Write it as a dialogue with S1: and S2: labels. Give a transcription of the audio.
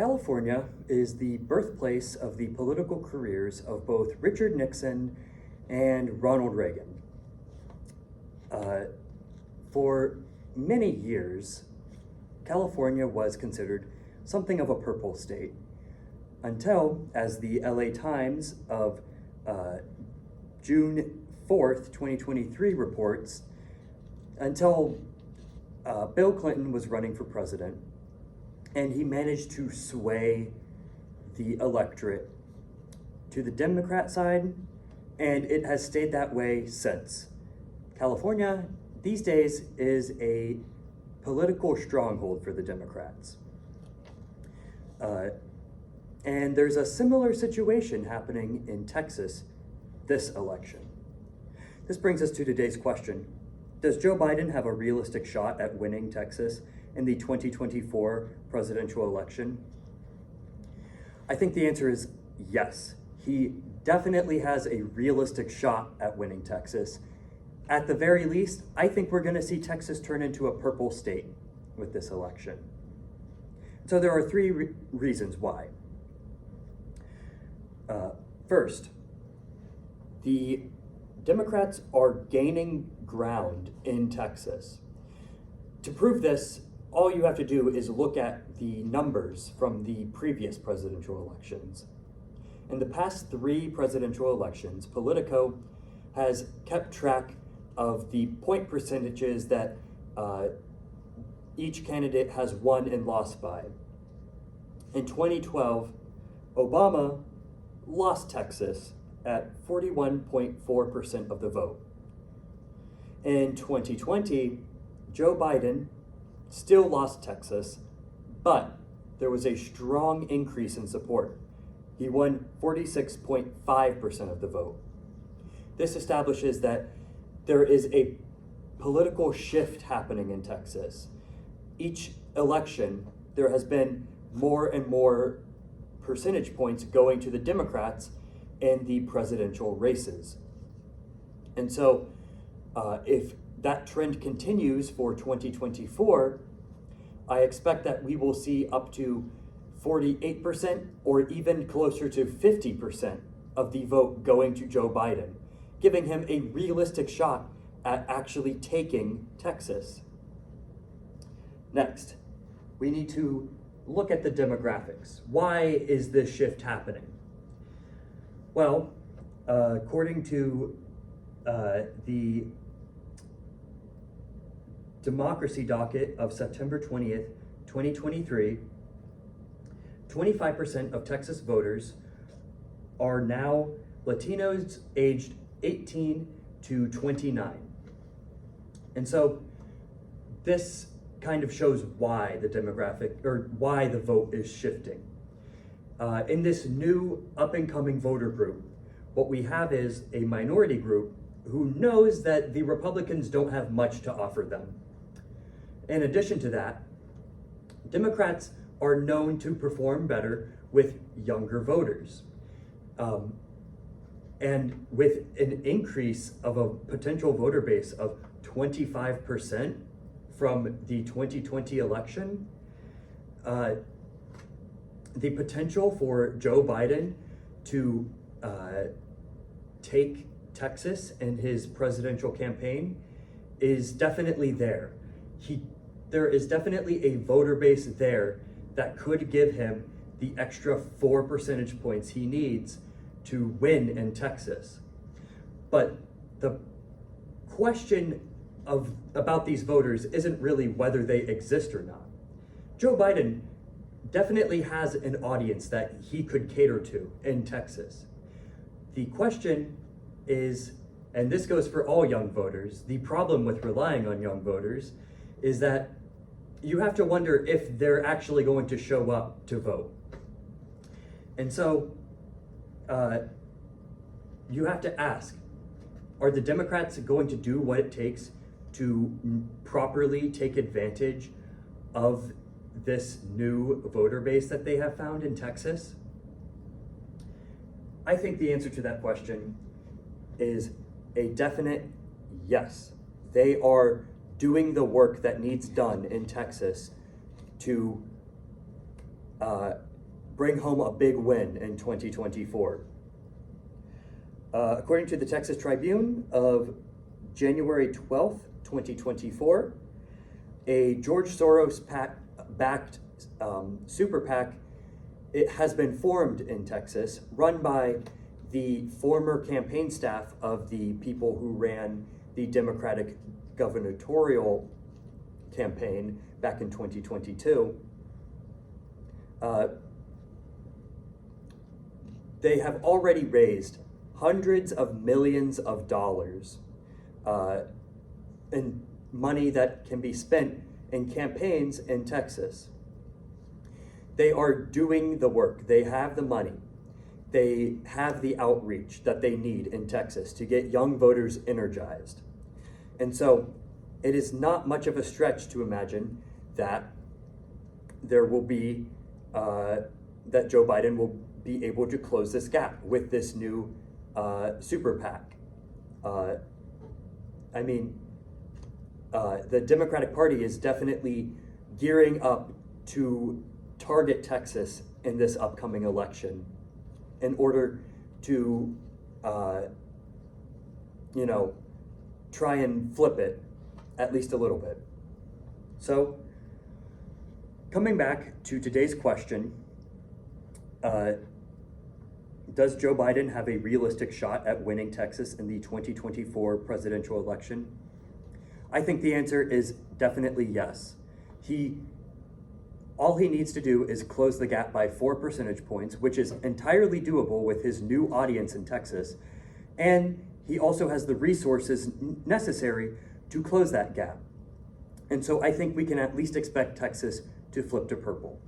S1: California is the birthplace of the political careers of both Richard Nixon and Ronald Reagan. For many years, California was considered something of a purple state until, as the LA Times of June 4th, 2023 reports, until Bill Clinton was running for president, and he managed to sway the electorate to the Democrat side, and it has stayed that way since. California, these days, is a political stronghold for the Democrats. And there's a similar situation happening in Texas this election. This brings us to today's question. Does Joe Biden have a realistic shot at winning Texas in the 2024 presidential election? I think the answer is yes. He definitely has a realistic shot at winning Texas. At the very least, I think we're going to see Texas turn into a purple state with this election. So there are three reasons why. First, the Democrats are gaining ground in Texas. To prove this, all you have to do is look at the numbers from the previous presidential elections. In the past three presidential elections, Politico has kept track of the point percentages that each candidate has won and lost by. In 2012, Obama lost Texas at 41.4% of the vote. In 2020, Joe Biden still lost Texas, but there was a strong increase in support. He won 46.5% of the vote. This establishes that there is a political shift happening in Texas. Each election, there has been more and more percentage points going to the Democrats in the presidential races. And so if that trend continues for 2024, I expect that we will see up to 48% or even closer to 50% of the vote going to Joe Biden, giving him a realistic shot at actually taking Texas. Next, we need to look at the demographics. Why is this shift happening? Well, according to the Democracy Docket of September 20th, 2023, 25% of Texas voters are now Latinos aged 18 to 29. And so this kind of shows why the demographic, or why the vote is shifting. In this new up-and-coming voter group, what we have is a minority group who knows that the Republicans don't have much to offer them. In addition to that, Democrats are known to perform better with younger voters. And with an increase of a potential voter base of 25% from the 2020 election, the potential for Joe Biden to take Texas in his presidential campaign is definitely there. There is definitely a voter base there that could give him the extra 4 percentage points he needs to win in Texas. But the question about these voters isn't really whether they exist or not. Joe Biden definitely has an audience that he could cater to in Texas. The question is, and this goes for all young voters, the problem with relying on young voters is that you have to wonder if they're actually going to show up to vote. And so you have to ask, are the Democrats going to do what it takes to properly take advantage of this new voter base that they have found in Texas? I think the answer to that question is a definite yes. They are doing the work that needs done in Texas to bring home a big win in 2024. According to the Texas Tribune of January 12th, 2024, a George Soros-backed super PAC, it has been formed in Texas, run by the former campaign staff of the people who ran the Democratic gubernatorial campaign back in 2022. They have already raised hundreds of millions of dollars in money that can be spent in campaigns in Texas. They are doing the work. They have the money. They have the outreach that they need in Texas to get young voters energized. And so it is not much of a stretch to imagine that there will be, that Joe Biden will be able to close this gap with this new super PAC. The Democratic Party is definitely gearing up to target Texas in this upcoming election in order to, try and flip it at least a little bit. So, coming back to today's question, does Joe Biden have a realistic shot at winning Texas in the 2024 presidential election? I think the answer is definitely yes. All he needs to do is close the gap by 4 percentage points, which is entirely doable with his new audience in Texas. And he also has the resources necessary to close that gap. And so I think we can at least expect Texas to flip to purple.